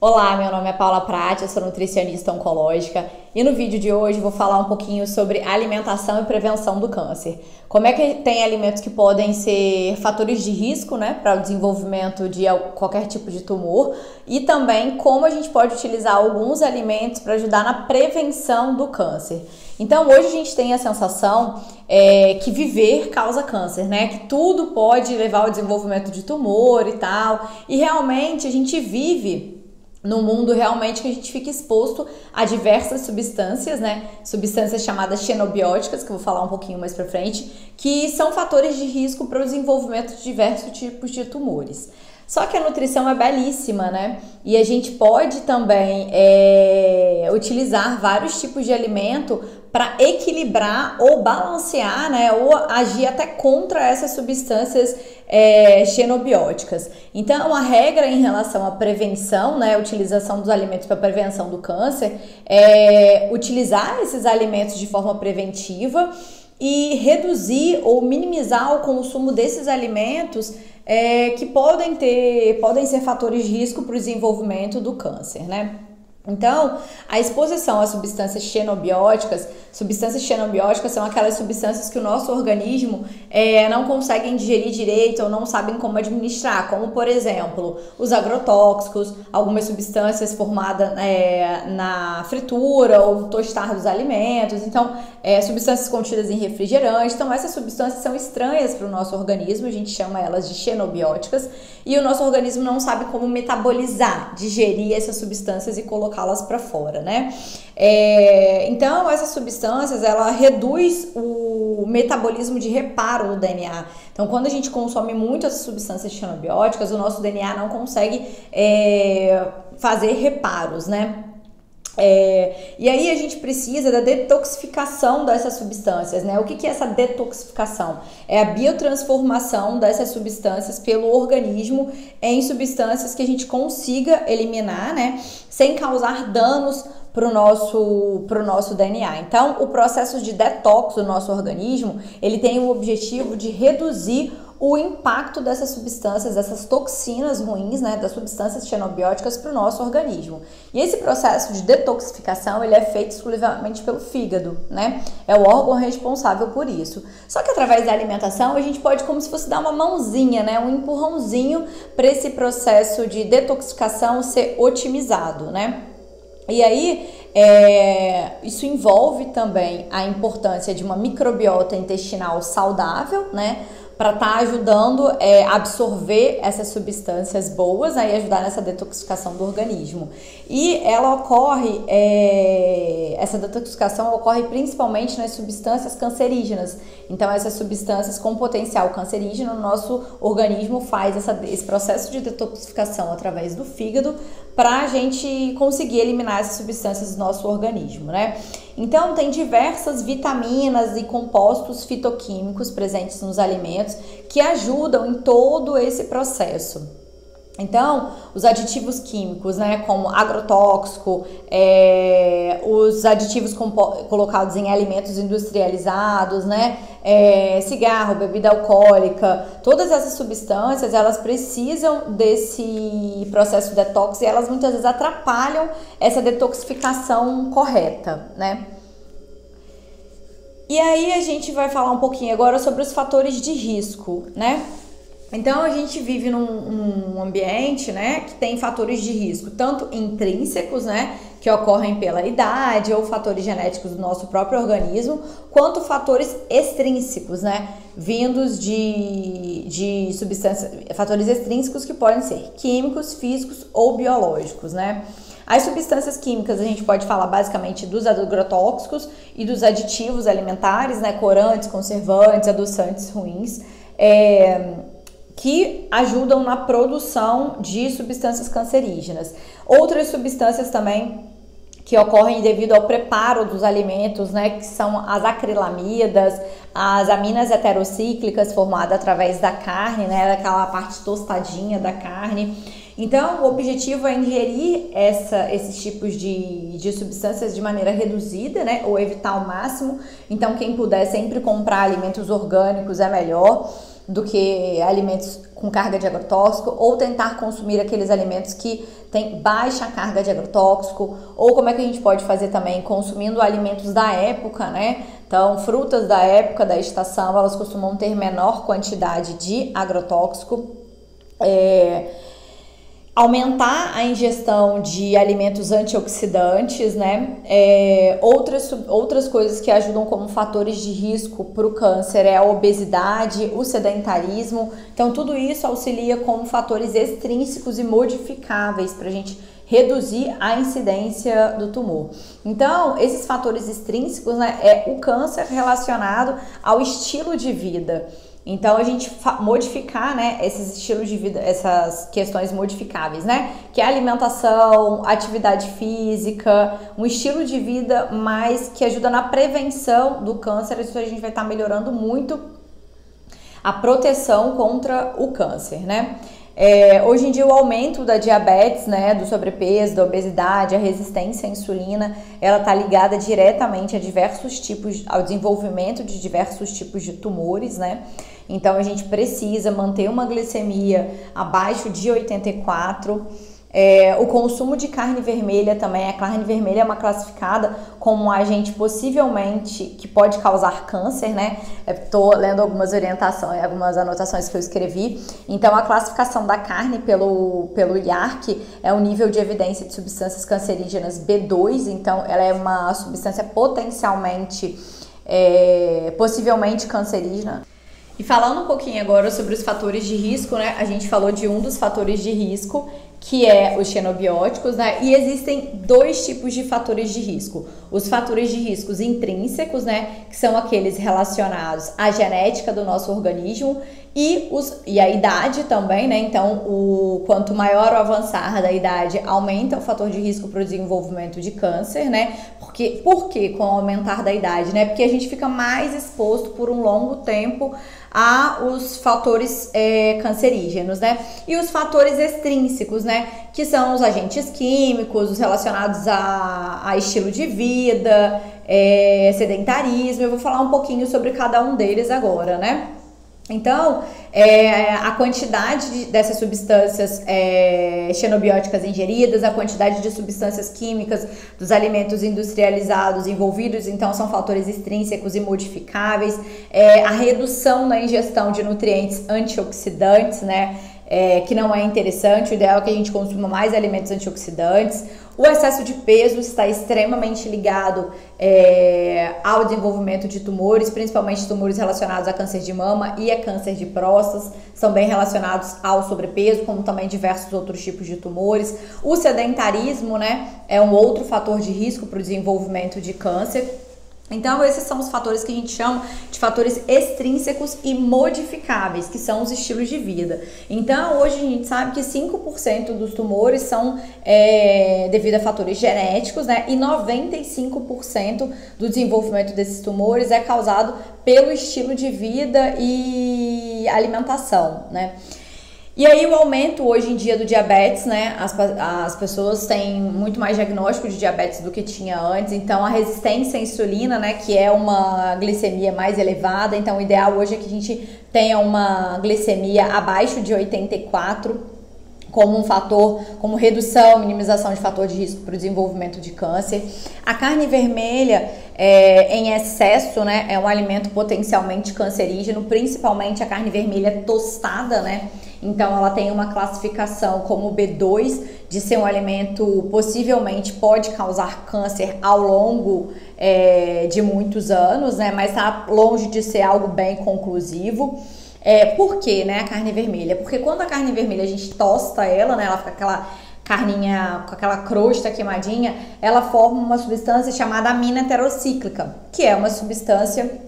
Olá, meu nome é Paula Prati, eu sou nutricionista oncológica e no vídeo de hoje vou falar um pouquinho sobre alimentação e prevenção do câncer. Como é que tem alimentos que podem ser fatores de risco, né, para o desenvolvimento de qualquer tipo de tumor e também como a gente pode utilizar alguns alimentos para ajudar na prevenção do câncer. Então hoje a gente tem a sensação que viver causa câncer, né? Que tudo pode levar ao desenvolvimento de tumor e tal. E realmente a gente vive no mundo realmente que a gente fica exposto a diversas substâncias, né? Substâncias chamadas xenobióticas, que eu vou falar um pouquinho mais pra frente, que são fatores de risco para o desenvolvimento de diversos tipos de tumores. Só que a nutrição é belíssima, né? E a gente pode também utilizar vários tipos de alimento para equilibrar ou balancear, né? Ou agir até contra essas substâncias xenobióticas. Então, a regra em relação à prevenção, né? Utilização dos alimentos para prevenção do câncer é utilizar esses alimentos de forma preventiva e reduzir ou minimizar o consumo desses alimentos que podem ser fatores de risco para o desenvolvimento do câncer, né? Então, a exposição a substâncias xenobióticas são aquelas substâncias que o nosso organismo não consegue digerir direito ou não sabem como administrar, como por exemplo, os agrotóxicos, algumas substâncias formadas na fritura ou tostar dos alimentos, então substâncias contidas em refrigerantes. Então essas substâncias são estranhas para o nosso organismo, a gente chama elas de xenobióticas, e o nosso organismo não sabe como metabolizar, digerir essas substâncias e colocá-las para fora, né? Então essas substâncias, ela reduz o metabolismo de reparo do DNA. Então quando a gente consome muito essas substâncias xenobióticas, o nosso DNA não consegue fazer reparos, né? E aí a gente precisa da detoxificação dessas substâncias, né? O que é essa detoxificação? É a biotransformação dessas substâncias pelo organismo em substâncias que a gente consiga eliminar, né? Sem causar danos para o nosso DNA. Então, o processo de detox do nosso organismo, ele tem o objetivo de reduzir o impacto dessas substâncias, dessas toxinas ruins, né, das substâncias xenobióticas para o nosso organismo. E esse processo de detoxificação, ele é feito exclusivamente pelo fígado, né? É o órgão responsável por isso. Só que através da alimentação, a gente pode como se fosse dar uma mãozinha, né, um empurrãozinho para esse processo de detoxificação ser otimizado, né? E aí, isso envolve também a importância de uma microbiota intestinal saudável, né? Para estar ajudando a absorver essas substâncias boas, né, e ajudar nessa detoxificação do organismo. E essa detoxificação ocorre principalmente nas substâncias cancerígenas. Então, essas substâncias com potencial cancerígeno, o nosso organismo faz esse processo de detoxificação através do fígado para a gente conseguir eliminar essas substâncias do nosso organismo, né? Então, tem diversas vitaminas e compostos fitoquímicos presentes nos alimentos que ajudam em todo esse processo. Então, os aditivos químicos, né, como agrotóxico, os aditivos colocados em alimentos industrializados, né, cigarro, bebida alcoólica, todas essas substâncias, elas precisam desse processo de detox e elas muitas vezes atrapalham essa detoxificação correta, né? E aí a gente vai falar um pouquinho agora sobre os fatores de risco, né? Então a gente vive num ambiente, né, que tem fatores de risco, tanto intrínsecos, né, que ocorrem pela idade ou fatores genéticos do nosso próprio organismo, quanto fatores extrínsecos, né, vindos de substâncias, fatores extrínsecos que podem ser químicos, físicos ou biológicos, né. As substâncias químicas a gente pode falar basicamente dos agrotóxicos e dos aditivos alimentares, né, corantes, conservantes, adoçantes ruins, que ajudam na produção de substâncias cancerígenas. Outras substâncias também que ocorrem devido ao preparo dos alimentos, né, que são as acrilamidas, as aminas heterocíclicas formadas através da carne, né, daquela parte tostadinha da carne. Então, o objetivo é ingerir esses tipos de substâncias de maneira reduzida, né, ou evitar ao máximo. Então, quem puder sempre comprar alimentos orgânicos é melhor. do que alimentos com carga de agrotóxico, ou tentar consumir aqueles alimentos que têm baixa carga de agrotóxico, ou como é que a gente pode fazer também consumindo alimentos da época, né? Então, frutas da época, da estação, elas costumam ter menor quantidade de agrotóxico. Aumentar a ingestão de alimentos antioxidantes, né? Outras coisas que ajudam como fatores de risco para o câncer é a obesidade, o sedentarismo. Então, tudo isso auxilia como fatores extrínsecos e modificáveis para a gente reduzir a incidência do tumor. Então, esses fatores extrínsecos, né, é o câncer relacionado ao estilo de vida. Então, a gente modificar, né, esses estilos de vida, essas questões modificáveis, né, que é alimentação, atividade física, um estilo de vida mais que ajuda na prevenção do câncer. Isso a gente vai estar melhorando muito a proteção contra o câncer, né. Hoje em dia o aumento da diabetes, né, do sobrepeso, da obesidade, a resistência à insulina, ela está ligada diretamente ao desenvolvimento de diversos tipos de tumores, né? Então a gente precisa manter uma glicemia abaixo de 84. O consumo de carne vermelha também, a carne vermelha é uma classificada como um agente possivelmente que pode causar câncer, né? Estou lendo algumas orientações, algumas anotações que eu escrevi. Então, a classificação da carne pelo IARC é o nível de evidência de substâncias cancerígenas B2, então ela é uma substância possivelmente cancerígena. E falando um pouquinho agora sobre os fatores de risco, né? A gente falou de um dos fatores de risco, que é os xenobióticos, né? E existem dois tipos de fatores de risco. Os fatores de riscos intrínsecos, né? Que são aqueles relacionados à genética do nosso organismo e a idade também, né? Então, quanto maior o avançar da idade, aumenta o fator de risco para o desenvolvimento de câncer, né? Por quê com o aumentar da idade, né? Porque a gente fica mais exposto por um longo tempo aos fatores cancerígenos, né? E os fatores extrínsecos, né? Que são os agentes químicos, os relacionados a estilo de vida, sedentarismo. Eu vou falar um pouquinho sobre cada um deles agora, né? Então, a quantidade dessas substâncias xenobióticas ingeridas, a quantidade de substâncias químicas dos alimentos industrializados envolvidos, então são fatores extrínsecos e modificáveis, a redução na ingestão de nutrientes antioxidantes, né? Que não é interessante, o ideal é que a gente consuma mais alimentos antioxidantes. O excesso de peso está extremamente ligado ao desenvolvimento de tumores, principalmente tumores relacionados a câncer de mama e a câncer de próstata, são bem relacionados ao sobrepeso, como também diversos outros tipos de tumores. O sedentarismo, né, é um outro fator de risco para o desenvolvimento de câncer. Então, esses são os fatores que a gente chama de fatores extrínsecos e modificáveis, que são os estilos de vida. Então, hoje a gente sabe que 5% dos tumores são devido a fatores genéticos, né? E 95% do desenvolvimento desses tumores é causado pelo estilo de vida e alimentação, né? E aí o aumento hoje em dia do diabetes, né, as pessoas têm muito mais diagnóstico de diabetes do que tinha antes, então a resistência à insulina, né, que é uma glicemia mais elevada, então o ideal hoje é que a gente tenha uma glicemia abaixo de 84, como um fator, como redução, minimização de fator de risco para o desenvolvimento de câncer. A carne vermelha em excesso, né, é um alimento potencialmente cancerígeno, principalmente a carne vermelha tostada, né? Então ela tem uma classificação como B2 de ser um alimento possivelmente pode causar câncer ao longo de muitos anos, né? Mas está longe de ser algo bem conclusivo. Por quê, né, a carne vermelha? Porque quando a carne vermelha a gente tosta ela, né, ela fica aquela carninha com aquela crosta queimadinha, ela forma uma substância chamada amina heterocíclica, que é uma substância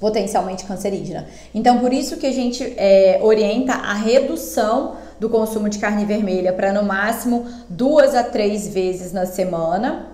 potencialmente cancerígena. Então, por isso que a gente orienta a redução do consumo de carne vermelha para no máximo 2 a 3 vezes na semana,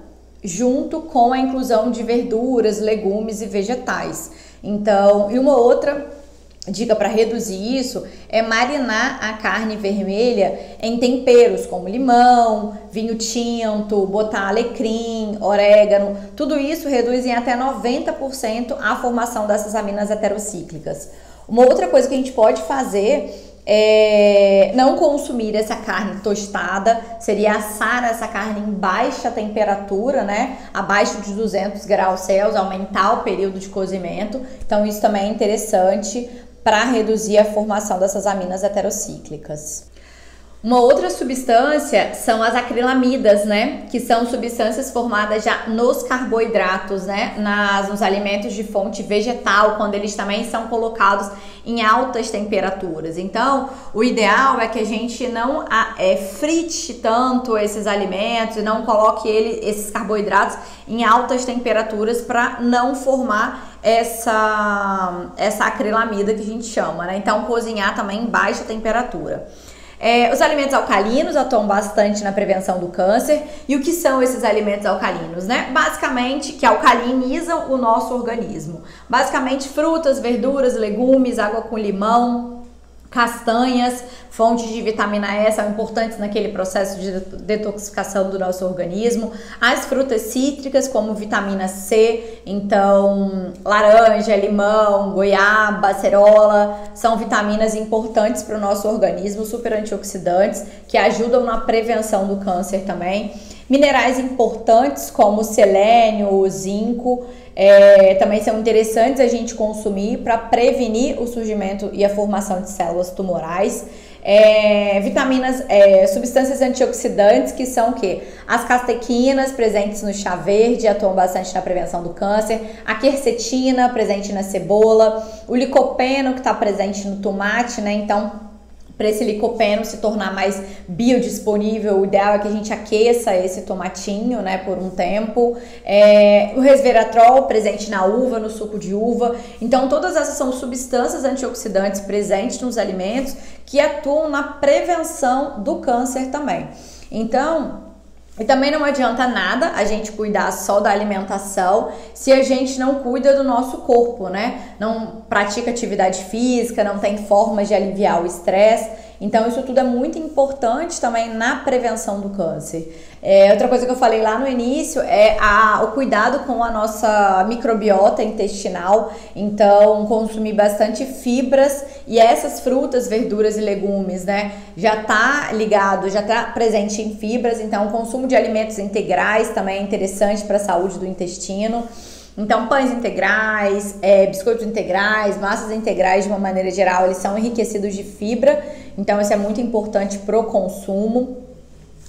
junto com a inclusão de verduras, legumes e vegetais. Então, e uma outra dica para reduzir isso é marinar a carne vermelha em temperos como limão, vinho tinto, botar alecrim, orégano. Tudo isso reduz em até 90% a formação dessas aminas heterocíclicas. Uma outra coisa que a gente pode fazer é não consumir essa carne tostada, seria assar essa carne em baixa temperatura, né? Abaixo de 200 graus Celsius, aumentar o período de cozimento. Então isso também é interessante para reduzir a formação dessas aminas heterocíclicas. Uma outra substância são as acrilamidas, né? Que são substâncias formadas já nos carboidratos, né? Nos alimentos de fonte vegetal, quando eles também são colocados em altas temperaturas. Então, o ideal é que a gente não frite tanto esses alimentos e não coloque esses carboidratos em altas temperaturas para não formar essa acrilamida que a gente chama, né? Então, cozinhar também em baixa temperatura. Os alimentos alcalinos atuam bastante na prevenção do câncer. E o que são esses alimentos alcalinos, né? Basicamente, que alcalinizam o nosso organismo. Basicamente, frutas, verduras, legumes, água com limão, castanhas, fontes de vitamina E são importantes naquele processo de detoxificação do nosso organismo. As frutas cítricas, como vitamina C, então laranja, limão, goiaba, acerola, são vitaminas importantes para o nosso organismo, super antioxidantes, que ajudam na prevenção do câncer também. Minerais importantes como o selênio, o zinco, também são interessantes a gente consumir para prevenir o surgimento e a formação de células tumorais. Substâncias antioxidantes, que são o quê? As catequinas presentes no chá verde atuam bastante na prevenção do câncer, a quercetina presente na cebola, o licopeno que está presente no tomate, né? Então, para esse licopeno se tornar mais biodisponível, o ideal é que a gente aqueça esse tomatinho, né, por um tempo. O resveratrol presente na uva, no suco de uva. Então, todas essas são substâncias antioxidantes presentes nos alimentos que atuam na prevenção do câncer também. Então, e também não adianta nada a gente cuidar só da alimentação se a gente não cuida do nosso corpo, né? Não pratica atividade física, não tem formas de aliviar o estresse. Então isso tudo é muito importante também na prevenção do câncer. Outra coisa que eu falei lá no início é o cuidado com a nossa microbiota intestinal. Então consumir bastante fibras, e essas frutas, verduras e legumes, né, já tá ligado, já tá presente em fibras. Então o consumo de alimentos integrais também é interessante para a saúde do intestino. Então, pães integrais, biscoitos integrais, massas integrais, de uma maneira geral, eles são enriquecidos de fibra. Então, isso é muito importante para o consumo.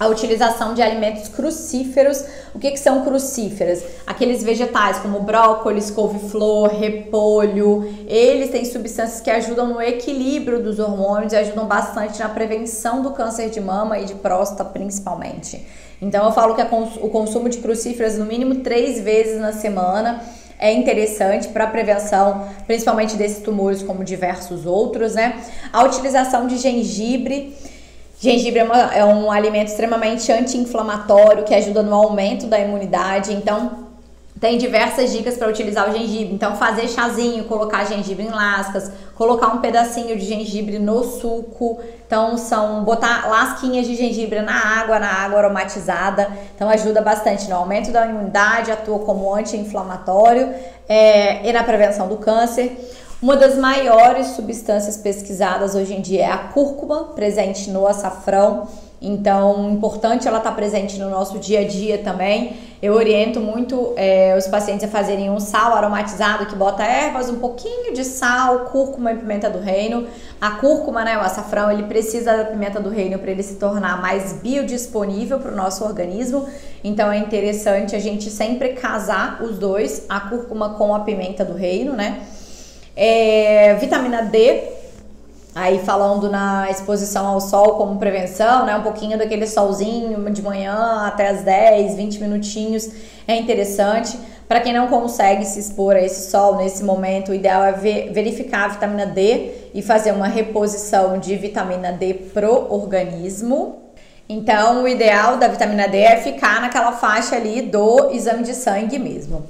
A utilização de alimentos crucíferos. O que são crucíferas? Aqueles vegetais como brócolis, couve-flor, repolho. Eles têm substâncias que ajudam no equilíbrio dos hormônios e ajudam bastante na prevenção do câncer de mama e de próstata, principalmente. Então eu falo que o consumo de crucíferas no mínimo 3 vezes na semana é interessante para a prevenção, principalmente desses tumores, como diversos outros, né? A utilização de gengibre. Gengibre é um alimento extremamente anti-inflamatório que ajuda no aumento da imunidade. Então tem diversas dicas para utilizar o gengibre. Então fazer chazinho, colocar gengibre em lascas, colocar um pedacinho de gengibre no suco. Então botar lasquinhas de gengibre na água aromatizada. Então ajuda bastante no aumento da imunidade, atua como anti-inflamatório e na prevenção do câncer. Uma das maiores substâncias pesquisadas hoje em dia é a cúrcuma, presente no açafrão. Então, importante ela estar presente no nosso dia a dia também. Eu oriento muito os pacientes a fazerem um sal aromatizado que bota ervas, um pouquinho de sal, cúrcuma e pimenta do reino. A cúrcuma, né, o açafrão, ele precisa da pimenta do reino para ele se tornar mais biodisponível para o nosso organismo. Então, é interessante a gente sempre casar os dois, a cúrcuma com a pimenta do reino, né? Vitamina D. Aí falando na exposição ao sol como prevenção, né? Um pouquinho daquele solzinho de manhã até as 10, 20 minutinhos é interessante. Para quem não consegue se expor a esse sol nesse momento, o ideal é verificar a vitamina D e fazer uma reposição de vitamina D pro organismo. Então, o ideal da vitamina D é ficar naquela faixa ali do exame de sangue mesmo.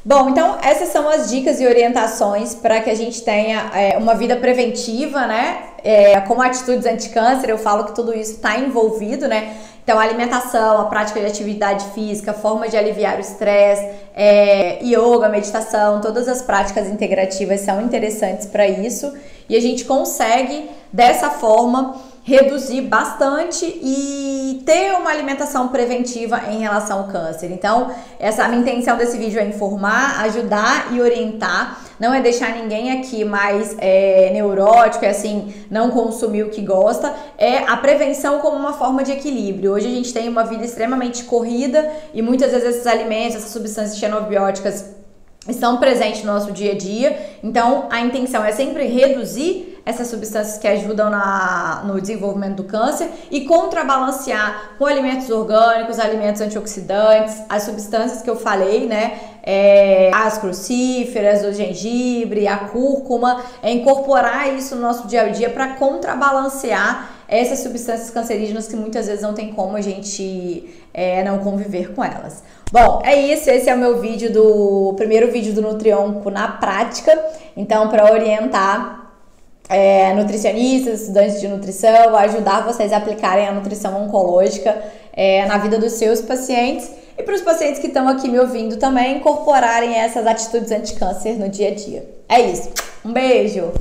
Bom, então essas são as dicas e orientações para que a gente tenha uma vida preventiva, né? Com atitudes anti-câncer. Eu falo que tudo isso está envolvido, né? Então, a alimentação, a prática de atividade física, forma de aliviar o estresse, yoga, meditação, todas as práticas integrativas são interessantes para isso. E a gente consegue, dessa forma, reduzir bastante e ter uma alimentação preventiva em relação ao câncer. Então, essa a minha intenção desse vídeo é informar, ajudar e orientar. Não é deixar ninguém aqui mais neurótico, assim, não consumir o que gosta. É a prevenção como uma forma de equilíbrio. Hoje a gente tem uma vida extremamente corrida e muitas vezes esses alimentos, essas substâncias xenobióticas estão presentes no nosso dia a dia. Então, a intenção é sempre reduzir essas substâncias que ajudam no desenvolvimento do câncer e contrabalancear com alimentos orgânicos, alimentos antioxidantes, as substâncias que eu falei, né? As crucíferas, o gengibre, a cúrcuma, incorporar isso no nosso dia a dia para contrabalancear essas substâncias cancerígenas que muitas vezes não tem como a gente não conviver com elas. Bom, é isso. Esse é o meu primeiro vídeo do Nutrionco na prática. Então, para orientar nutricionistas, estudantes de nutrição, ajudar vocês a aplicarem a nutrição oncológica na vida dos seus pacientes e para os pacientes que estão aqui me ouvindo também incorporarem essas atitudes anti-câncer no dia a dia. É isso. Um beijo!